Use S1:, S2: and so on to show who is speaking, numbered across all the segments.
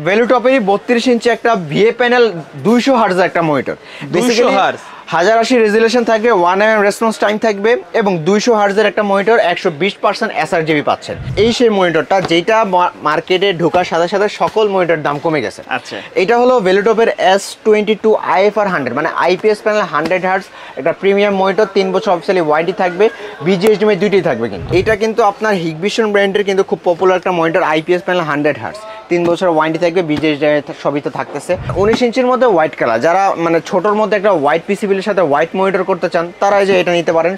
S1: ভেলুটপেরই 32 ইঞ্চি একটা VA panel 200 হার্টজের একটা monitor.
S2: 200 hertz
S1: 1080 resolution থাকবে, 1 mm রেসপন্স টাইম থাকবে এবং 200 হার্টজের একটা মনিটর, 120% sRGB পাচ্ছেন। এই সেই মনিটরটা যেটা মার্কেটে ঢোকার সাথে সাথে সকল মনিটর দাম কমে গেছে।
S2: আচ্ছা,
S1: এটা হলো ভেলুটপের S22 IFR 100 মানে IPS প্যানেল 100 হার্টজ একটা প্রিমিয়াম মনিটর, 3 বছর অফিসিয়ালি ওয়ারেন্টি থাকবে, BGHDMI দুইটাই থাকবে। কিন্তু এটা কিন্তু আপনার হিগভিশন ব্র্যান্ডের কিন্তু খুব পপুলার একটা মনিটর, IPS প্যানেল 100 হার্টজ, 3 বছর ওয়ারেন্টি থাকবে, BGHDMI সবই তো থাকতেছে। 19 ইঞ্চির মধ্যে হোয়াইট কালার, যারা মানে ছোটোর মধ্যে একটা হোয়াইট পিসিবির সাথে হোয়াইট মনিটর করতে চান তারা যে এটা নিতে পারেন।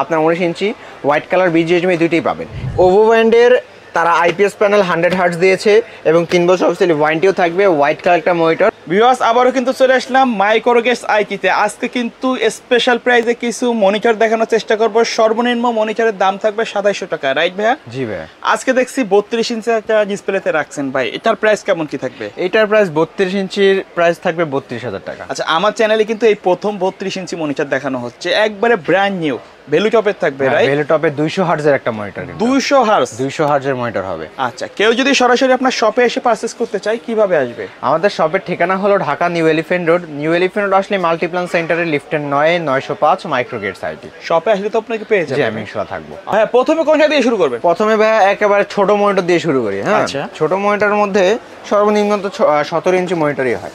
S1: আপনার 19 ইঞ্চি হোয়াইট কালার BGHDMI দুইটাই পাবেন। ওভো ব্র্যান্ডের তারা IPS প্যানেল 100 হার্টজ দিয়েছে এবং 3 বছর অফিসিয়ালি ওয়ারেন্টিও থাকবে, হোয়াইট কালার একটা মনিটর।
S2: ভিউয়ার্স আবারও কিন্তু চলে আসলাম মাইক্রোগেটস আইকিতে। আজকে কিন্তু স্পেশাল প্রাইসে কিছু মনিটর দেখানোর চেষ্টা করব। সর্বনিম্ন মনিটরের দাম থাকবে 2700 টাকা, রাইট ভাইয়া?
S1: জি ভাইয়া।
S2: আজকে দেখছি 32 ইঞ্চি একটা ডিসপ্লেতে রাখছেন ভাই, এটার প্রাইস কেমন কি থাকবে?
S1: এটার প্রাইস 32 ইঞ্চির প্রাইস থাকবে 32,000 টাকা।
S2: আচ্ছা, আমার চ্যানেলে কিন্তু এই প্রথম 32 ইঞ্চি মনিটর দেখানো হচ্ছে, একবারে ব্র্যান্ড নিউ ভেলুটপের থাকবে, রাইট?
S1: ভেলুটপে 200 হার্টজের একটা মনিটর,
S2: 200 হার্টজ
S1: 200 হার্টজের মনিটর হবে।
S2: আচ্ছা, কেউ যদি সরাসরি আপনার শপে এসে পারচেজ করতে চায় কিভাবে আসবে?
S1: আমাদের শপের ঠিকানা হলো Dhaka new elephant road. New elephant road আসলে মাল্টিপ্লান সেন্টারের লিফটের 905 মাইক্রোগেটস আইটি
S2: শপে আসলে তো আপনাকে পেয়ে যাবেন।
S1: জি, আমি ইনশাআল্লাহ থাকবো।
S2: হ্যাঁ, প্রথমে কোনটা দিয়ে শুরু করবে?
S1: প্রথমে ভাই একেবারে ছোট মনিটর দিয়ে শুরু করি। হ্যাঁ,
S2: আচ্ছা।
S1: ছোট মনিটরের মধ্যে সর্বনিম্ন তো 17 ইঞ্চি মনিটরই হয়।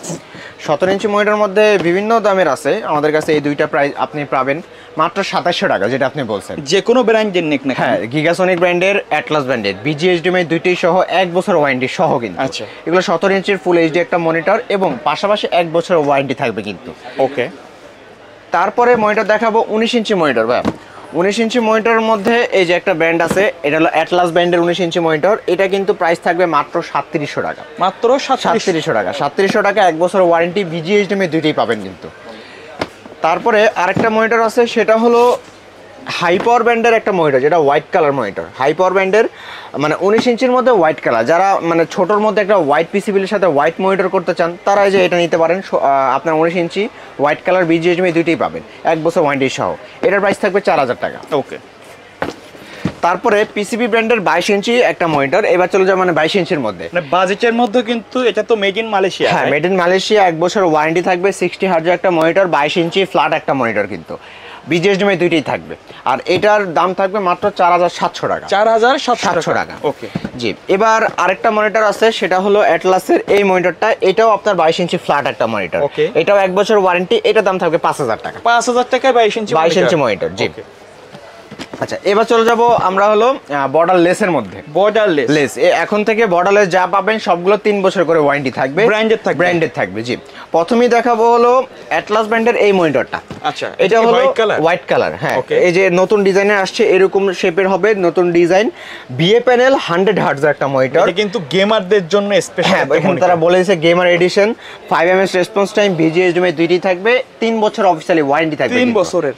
S1: 17 ইঞ্চি মনিটরের মধ্যে বিভিন্ন দামের আছে, আমাদের কাছে এই দুইটা প্রাইস আপনি পাবেন মাত্র 2700 টাকা, যেটা আপনি বলছেন।
S2: যে কোনো ব্র্যান্ডের নেক না?
S1: হ্যাঁ, গিগাসনিক ব্র্যান্ডের, অ্যাটলাস ব্র্যান্ডের, BGHDMI দুইটাই সহ 1 বছর ওয়ারেন্টি সহ কিন্তু।
S2: আচ্ছা,
S1: এগুলো 17 ইঞ্চির ফুল এইচডি একটা মনিটর এবং পাশাপাশি 1 বছর ওয়ারেন্টি থাকবে কিন্তু।
S2: ওকে,
S1: তারপরে মনিটর দেখাবো 19 ইঞ্চি মনিটর। ভাই 19 ইঞ্চি মনিটরের মধ্যে এই যে একটা ব্র্যান্ড আছে, এটা হলো অ্যাটলাস ব্র্যান্ডের 19 ইঞ্চি মনিটর। এটা কিন্তু প্রাইস থাকবে মাত্র 3700 টাকা।
S2: মাত্র
S1: 3700 টাকা, 3700 টাকা, 1 বছর ওয়ারেন্টি, BGHDMI দুইটাই পাবেন কিন্তু। তারপরে আরেকটা মনিটর আছে, সেটা হলো হাই পাওয়ার ব্র্যান্ডের একটা মনিটর, যেটা white colour monitor. High power ব্র্যান্ডের মানে 19 ইঞ্চির মধ্যে হোয়াইট কালার, যারা মানে ছোটোর মধ্যে একটা হোয়াইট পিসিবির সাথে হোয়াইট মনিটর করতে চান তারা যে এটা নিতে পারেন। আপনার 19 ইঞ্চি হোয়াইট কালার BGHDMI দুইটাই পাবেন, 1 বছর ওয়ারেন্টি সহ। এটার প্রাইস থাকবে 4000 টাকা।
S2: ওকে,
S1: তারপরে পিসিবি ব্র্যান্ডের 22 ইঞ্চি একটা মনিটর। এবার চলে যাও মানে 22 ইঞ্চির মধ্যে,
S2: মানে বাজেটের মধ্যে কিন্তু এটা তো মেড ইন মালয়েশিয়া।
S1: হ্যাঁ, মেড ইন মালয়েশিয়া, 1 বছর ওয়ারেন্টি থাকবে, 60 হার্টজের একটা মনিটর, 22 ইঞ্চি ফ্ল্যাট একটা মনিটর কিন্তু, BGHDMI দুইটাই থাকবে। আর এটার দাম থাকবে মাত্র 4700 টাকা।
S2: 4700
S1: টাকা।
S2: ওকে,
S1: জি। এবার আরেকটা মনিটর আছে, সেটা হলো অ্যাটলাসের এই মনিটরটা। এটাও আপনার 22 ইঞ্চি ফ্ল্যাট একটা মনিটর, এটাও 1 বছর ওয়ারেন্টি। এটার দাম থাকবে 5000 টাকা।
S2: 5000 টাকায় 22 ইঞ্চি
S1: মনিটর। জি। আচ্ছা, এবার চলে যাব আমরা হলো বর্ডারলেসের মধ্যে। বর্ডারলেস এখন থেকে বর্ডারলেস যা পাবেন সবগুলো 3 বছর করে ওয়ারেন্টি থাকবে, ব্র্যান্ডেড থাকবে। জি, প্রথমেই দেখাবো হলো অ্যাটলাস ব্র্যান্ডের এই মনিটরটা।
S2: আচ্ছা,
S1: এটা হলো হোয়াইট কালার। হ্যাঁ, এই যে নতুন ডিজাইনের আসছে, এরকম শেপের হবে, নতুন ডিজাইন, বিএ প্যানেল 100 হার্টজের একটা মনিটর।
S2: এটা কিন্তু গেমারদের জন্য স্পেশাল।
S1: হ্যাঁ, এখানে তারা বলেছে gamer edition, 5 ms response time, BGHDMI দুইটাই থাকবে, 3 বছর অফিশিয়ালি ওয়ারেন্টি থাকবে,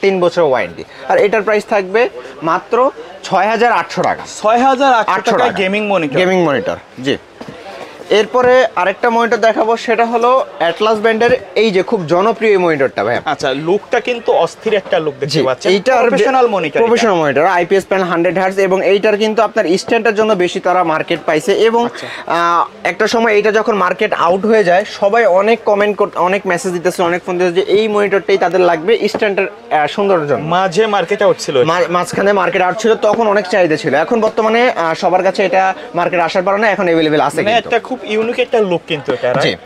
S1: 3 বছর ওয়ারেন্টি। আর এটার প্রাইস থাকবে মাত্র 6800 টাকা।
S2: 6800 টাকা গেমিং
S1: মনিটর। জি। এরপরে আরেকটা মনিটর দেখাবো, সেটা হলো অ্যাটলাস ব্র্যান্ডের এই যে খুব জনপ্রিয় মনিটরটা। ভাই
S2: আচ্ছা, লুকটা কিন্তু অস্থির একটা লুক দেখতে পাচ্ছেন।
S1: এইটা professional monitor, IPS panel 100 hertz এবং এইটার কিন্তু আপনার স্ট্যান্ডের জন্য বেশি তারা মার্কেট পাইছে। এবং একটা সময় এইটা যখন মার্কেট আউট হয়ে যায়, সবাই অনেক কমেন্ট অনেক মেসেজ দিতেছে, অনেক ফোন দিতেছে যে এই মনিটরটাই তাদের লাগবে স্ট্যান্ডের সৌন্দর্যের জন্য। মাঝখানে মার্কেট আউট ছিল, তখন অনেক চাহিদা ছিল। এখন বর্তমানে সবার কাছে এটা মার্কেট আসার কারণে এখন अवेलेबल আছে।
S2: এটা খুব ইউনিক একটা লুক কিন্তু এটা, right?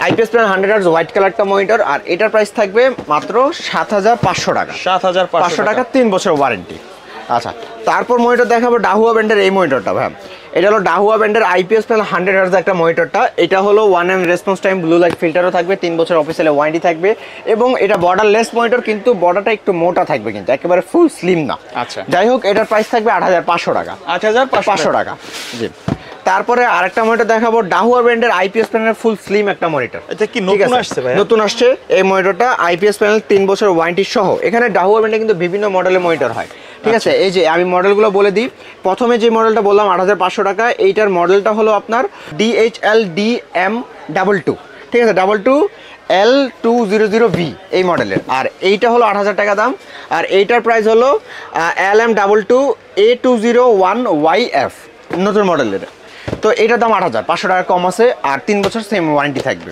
S1: IPS panel 100 hertz white কালারটা মনিটর। আর এটার প্রাইস থাকবে মাত্র 7500 টাকা। 7500 টাকা, 3 বছর ওয়ারেন্টি। আচ্ছা, তারপর মনিটর দেখাবো ডাহুয়া ব্র্যান্ডের এই মনিটরটা। ভাই এটা হলো ডাহুয়া ব্র্যান্ডের IPS প্যানেল 100 হার্টজ একটা মনিটরটা। এটা হলো 1 mm response time, blue light ফিল্টারও থাকবে, 3 বছর অফিসিয়ালি ওয়ারেন্টি থাকবে এবং এটা বর্ডারলেস মনিটর, কিন্তু বর্ডারটা একটু মোটা থাকবে, কিন্তু একেবারে ফুল স্লিম না।
S2: আচ্ছা,
S1: যাই হোক, এটার প্রাইস থাকবে 8500 টাকা। 8500 টাকা। জি। তারপরে আরেকটা মনিটর দেখাবো, ডাহুয়া ব্র্যান্ডের IPS প্যানেল ফুল স্লিম একটা মনিটর।
S2: এটা কি নতুন আসছে ভাই?
S1: নতুন আসছে এই মনিটরটা, IPS প্যানেল 3 বছর ওয়ারেন্টি সহ। এখানে ডাহুয়া ব্র্যান্ডে কিন্তু বিভিন্ন মডেলের মনিটর হয়, ঠিক আছে? এই যে আমি মডেলগুলো বলে দিই। প্রথমে যে মডেলটা বললাম 8500 টাকা, এইটার মডেলটা হলো আপনার DHL DM22, ঠিক আছে, 22L200V এই মডেলের। আর এইটা হলো 8000 টাকা দাম। আর এইটার প্রাইস হলো LM22A201YF, নতুন মডেলের। তো এটার দাম 8,500 টাকা কম আছে, আর 3 বছর সেম ওয়ারেন্টি থাকবে।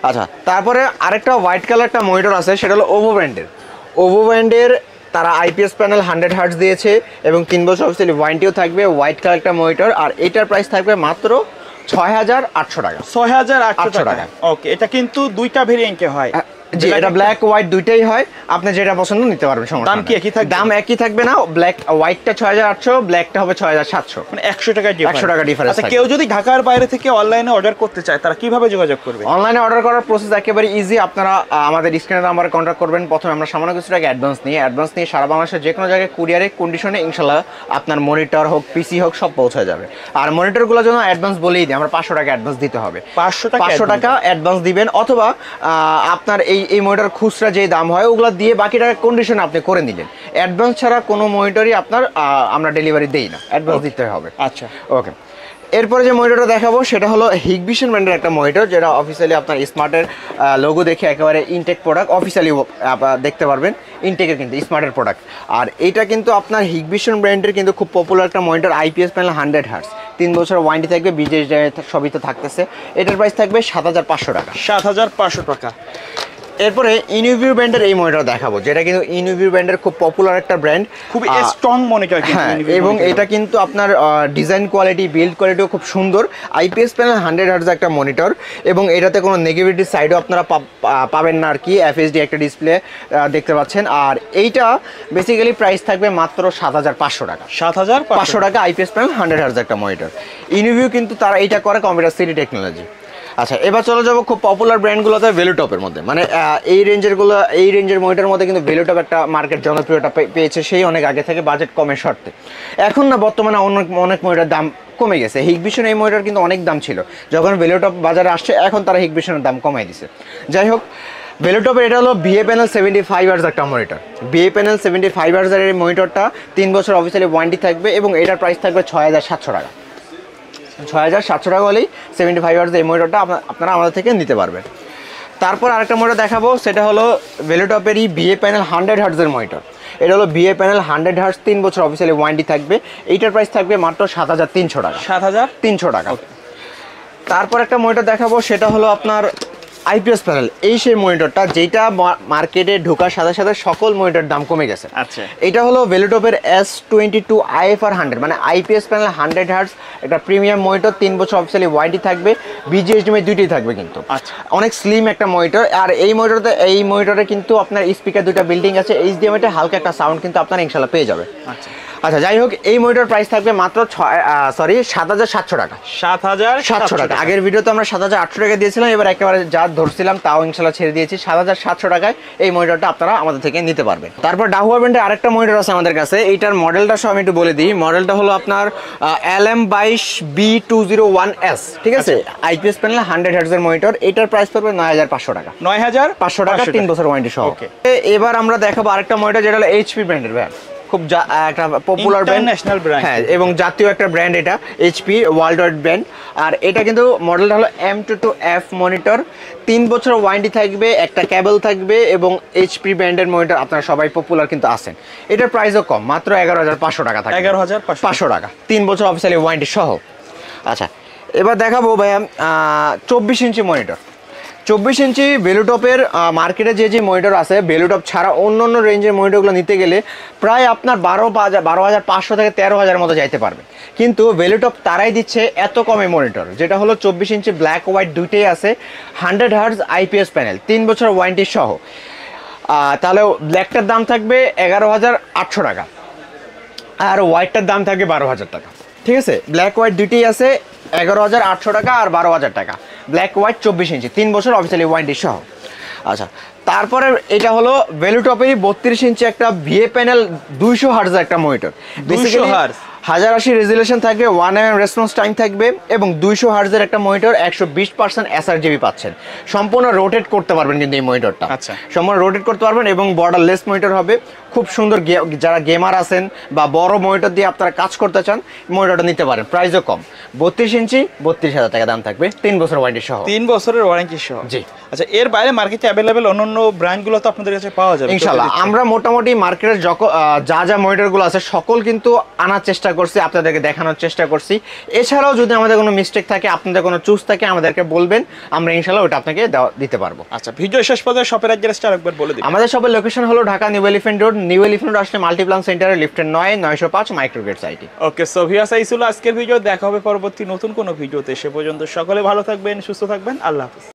S1: আচ্ছা, তারপরে আরেকটা হোয়াইট কালার একটা মনিটর আছে, সেটা হলো ওভো ব্র্যান্ডের। তারা আইপিএস প্যানেল 100 হার্টজ দিয়েছে এবং 3 বছর অফিসিয়ালি ওয়ারেন্টিও থাকবে। হোয়াইট কালার একটা মনিটর, আর এটার প্রাইস থাকবে মাত্র 6,800 টাকা।
S2: 6,800 টাকা। ওকে, এটা কিন্তু দুইটা ভেরিয়েন্টে হয়।
S1: জি, এটা ব্ল্যাক হোয়াইট দুইটাই হয়, আপনি যেটা পছন্দ নিতে পারবেন, সমস্যা
S2: দাম কি একই থাকবে?
S1: দাম একই থাকবে না, ব্ল্যাক হোয়াইটটা 6,800, ব্ল্যাকটা হবে 6,700,
S2: মানে 100 টাকা ডিফারেন্স।
S1: 100 টাকা ডিফারেন্স।
S2: আচ্ছা, কেউ যদি ঢাকার বাইরে থেকে অনলাইনে অর্ডার করতে চায় তারা কিভাবে যোগাযোগ করবে?
S1: অনলাইনে অর্ডার করার প্রসেস একেবারে ইজি। আপনারা আমাদের স্ক্রিনের নাম্বারে কন্ট্যাক্ট করবেন। প্রথমে আমরা সামান্য কিছু টাকা অ্যাডভান্স নিয়ে সারা বাংলাদেশের যে কোনো জায়গায় কুরিয়ারে কন্ডিশনে ইনশাল্লাহ আপনার মনিটর হোক, পিসি হোক, সব পৌঁছে যাবে। আর মনিটরগুলোর জন্য অ্যাডভান্স বলেই দিই আমরা, 500 টাকা অ্যাডভান্স দিতে হবে।
S2: 500
S1: টাকা অ্যাডভান্স দিবেন, অথবা আপনার এই মনিটর খুচরা যে দাম হয় ওগুলো দিয়ে বাকি টাকা কন্ডিশন আপনি করে নিলেন। অ্যাডভান্স ছাড়া কোনো মনিটরই আপনার আমরা ডেলিভারি দেই না, অ্যাডভান্স দিতে হবে।
S2: আচ্ছা,
S1: ওকে। এরপরে যে মনিটরটা দেখাবো সেটা হলো হিগভিশন ব্র্যান্ডের একটা মনিটর, যেটা অফিসিয়ালি আপনার স্মার্টের লোগো দেখে একেবারে ইনটেক প্রোডাক্ট, অফিসিয়ালি দেখতে পারবেন ইনটেকের কিন্তু স্মার্টের প্রোডাক্ট। আর এটা কিন্তু আপনার হিগভিশন ব্র্যান্ডের কিন্তু খুব পপুলার একটা মনিটর, আইপিএস প্যানেল 100 হার্টজ, 3 বছর ওয়ারেন্টি থাকবে, বিজেএস সবই তো থাকতেছে। এটার প্রাইস থাকবে 7,500 টাকা।
S2: 7,500 টাকা।
S1: এরপরে ইনভিউ ব্র্যান্ডের এই মনিটর দেখাবো, যেটা কিন্তু ইনভিউ ব্র্যান্ডের খুব পপুলার একটা ব্র্যান্ড,
S2: খুবই স্ট্রং মনিটর কিন্তু।
S1: হ্যাঁ, এবং এটা কিন্তু আপনার ডিজাইন কোয়ালিটি, বিল্ড কোয়ালিটিও খুব সুন্দর। আইপিএস প্যানেল 100 হার্টজ একটা মনিটর, এবং এটাতে কোনো নেগেটিভিটি সাইডও আপনারা পাবেন না আর কি। এফএসডি একটা ডিসপ্লে দেখতে পাচ্ছেন। আর এইটা বেসিক্যালি প্রাইস থাকবে মাত্র 7,500 টাকা।
S2: 7,500
S1: টাকা আইপিএস প্যানেল 100 হার্টজ একটা মনিটর। ইনভিউ কিন্তু তারা এইটা করে কম্পিউটার সিটি টেকনোলজি। আচ্ছা, এবার চলে যাবো খুব পপুলার ব্র্যান্ডগুলোতে, ভেলুটপের মধ্যে। মানে এই রেঞ্জের মনিটরের মধ্যে কিন্তু ভেলুটপ একটা মার্কেট জনপ্রিয়তা পেয়েছে সেই অনেক আগে থেকে, বাজেট কমের শর্তে। এখন না, বর্তমানে অনেক মনিটরের দাম কমে গেছে। হিগভিশন এই মনিটর কিন্তু অনেক দাম ছিল যখন ভেলুটপ বাজারে আসছে, এখন তারা হিগভিশনের দাম কমাই দিছে। যাই হোক, ভেলুটপের এটা হলো বিএ প্যানেল 75 হার্জ একটা মনিটর। বিএ প্যানেল 75 হার্জের এই মনিটরটা 3 বছর অফিসিয়ালি ওয়ারেন্টি থাকবে, এবং এটার প্রাইস থাকবে 6,700 টাকা। 6,700 টাকা হলেই 75 হার্জ এই মনিটরটা আপনারা আমাদের থেকে নিতে পারবেন। তারপর আরেকটা মনিটর দেখাবো, সেটা হলো ভেলুটপেরই বিএ প্যানেল 100 হার্জের মনিটর। এটা হলো বিএ প্যানেল 100 হার্জ, 3 বছর অফিসিয়ালি ওয়ারেন্টি থাকবে। এইটার প্রাইস থাকবে মাত্র 7,300 টাকা। 7,300 টাকা। তারপর একটা মনিটর দেখাবো, সেটা হলো আপনার আইপিএস প্যানেল, এই সেই মনিটরটা যেটা মার্কেটে ঢোকার সাথে সাথে সকল মনিটর দাম কমে গেছে।
S2: আচ্ছা,
S1: এটা হলো ভেলুটপের S22 IFR 100, মানে আইপিএস প্যানেল 100 হার্টজ একটা প্রিমিয়াম মনিটর, 3 বছর অফিসিয়ালি ওয়ারেন্টি থাকবে, বিজিএসডিএমআই দুইটাই থাকবে কিন্তু।
S2: আচ্ছা,
S1: অনেক স্লিম একটা মনিটর। আর এই মনিটরে কিন্তু আপনার স্পিকার দুইটা বিল্ডিং আছে, এইচডিএমআইতে হালকা একটা সাউন্ড কিন্তু আপনারা ইনশাল্লাহ পেয়ে যাবে। আচ্ছা, যাই হোক, এই মনিটর প্রাইস থাকবে মাত্র 7,700 টাকা। 7,700 টাকা। আগের ভিডিওতে আমরা 7,800 টাকা দিয়েছিলাম, এবার একেবারে যা ধরছিলাম তাও ইনশাল্লাহ ছেড়ে দিয়েছি। 7,700 টাকায় এই মনিটরটা আপনারা আমাদের থেকে নিতে পারবেন। তারপর ডাহুয়া ব্র্যান্ডের আরেকটা মনিটর আছে আমাদের কাছে, এইটার মডেলটা সব আমি একটু বলে দিই। মডেলটা হলো আপনার LM22B201S, ঠিক আছে? আইপিএস প্যানেল 100 হার্টজের মনিটর। এটার প্রাইস পড়বে 9,500 টাকা।
S2: 9,500
S1: টাকা, 3 বছর ওয়ারেন্টি সহ। এবার আমরা দেখাবো আরেকটা মনিটর, যেটা হলো এইচপি ব্র্যান্ডের। ভাই, খুব একটা পপুলার ব্র্যান্ড,
S2: ন্যাশনাল ব্র্যান্ড,
S1: হ্যাঁ, এবং জাতীয় একটা ব্র্যান্ড এটা, এইচপি ওয়ার্ল্ড ওয়াইড ব্র্যান্ড। আর এটা কিন্তু মডেলটা হলো M22F মনিটর, 3 বছর ওয়ারেন্টি থাকবে, একটা কেবল থাকবে, এবং এইচপি ব্র্যান্ডের মনিটর আপনারা সবাই পপুলার কিন্তু আছেন। এটার প্রাইসও কম, মাত্র 11,500 টাকা থাকবে।
S2: 11,500
S1: টাকা, 3 বছর অফিসিয়ালি ওয়ারেন্টি সহ। আচ্ছা, এবার দেখাবো ভাইয়া 24 ইঞ্চি মনিটর। 24 ইঞ্চি ভেলুটপের মার্কেটে যে মনিটর আছে, ভেলুটপ ছাড়া অন্য রেঞ্জের মনিটরগুলো নিতে গেলে প্রায় আপনার 12,500 থেকে 13,000 মতো যাইতে পারবে। কিন্তু ভেলুটপ তারাই দিচ্ছে এত কমে মনিটর, যেটা হলো 24 ইঞ্চি ব্ল্যাক হোয়াইট দুইটাই আছে, 100 হার্জ আইপিএস প্যানেল, 3 বছর ওয়ারেন্টি সহ। তাহলে ব্ল্যাকটার দাম থাকবে 11,800 টাকা, আর হোয়াইটটার দাম থাকবে 12,000 টাকা। ঠিক আছে, ব্ল্যাক হোয়াইট দুইটাই আছে, 11,800 টাকা আর 12,000 টাকা। ব্ল্যাক হোয়াইট 24 ইঞ্চি, 3 বছর অফিসিয়ালি ওয়ারেন্টি সহ। আচ্ছা, তারপরে এটা হলো ভেলুটপেরই 32 ইঞ্চি একটা ভিএ প্যানেল 200 হার্টজের একটা মনিটর।
S2: 200 হার্টজ,
S1: 1080 রেজুলেশন থাকবে, 1 mm রেসপন্স টাইম থাকবে, এবং 200 হার্টজের একটা মনিটর, 120% এসআরজিবি পাচ্ছেন। সম্পূর্ণ রোটেট করতে পারবেন কিন্তু এই মনিটরটা।
S2: আচ্ছা,
S1: সম্পূর্ণ রোটেট করতে পারবেন, এবং বর্ডারলেস মনিটর হবে। খুব সুন্দর যারা গেমার আছেন বা বড় মনিটর দিয়ে আপনারা কাজ করতে চান মনিটরটা নিতে পারেন, প্রাইসও কম। 32 ইঞ্চি 32,000 টাকা দাম থাকবে, 3 বছর ওয়ারেন্টি সহ।
S2: 3 বছরের ওয়ারেন্টি সহ।
S1: জি।
S2: আচ্ছা, এর বাইরে মার্কেটে অ্যাভেলেবেল অন্যান্য ব্র্যান্ডগুলো তো আপনাদের কাছে পাওয়া যাবে
S1: ইনশাআল্লাহ। আমরা মোটামুটি মার্কেটের যা যা মনিটরগুলো আছে সকল কিন্তু আনার চেষ্টা করছি, আপনাদেরকে দেখানোর চেষ্টা করছি। এছাড়াও যদি আমাদের কোনো মিস্টেক থাকে, আপনাদের কোনো চুজ থাকে, আমাদেরকে বলবেন, আমরা ইনশাআল্লাহ ওটা আপনাকে দিতে পারবো।
S2: আচ্ছা, ভিডিও শেষ পর্যন্ত শপের অ্যাড্রেসটা আরেকবার বলে দিন।
S1: আমাদের শপের লোকেশন হলো Dhaka new elephant road. New elephant road আসলে মাল্টিপ্লান সেন্টারে লিফটের 905 মাইক্রোগেট সাইটে।
S2: ওকে, সো ভিউয়ার্স, এই ছিল আজকের ভিডিও। দেখা হবে পরবর্তী নতুন কোনো ভিডিওতে। সে পর্যন্ত সকলে ভালো থাকবেন, সুস্থ থাকবেন। আল্লাহ হাফেজ।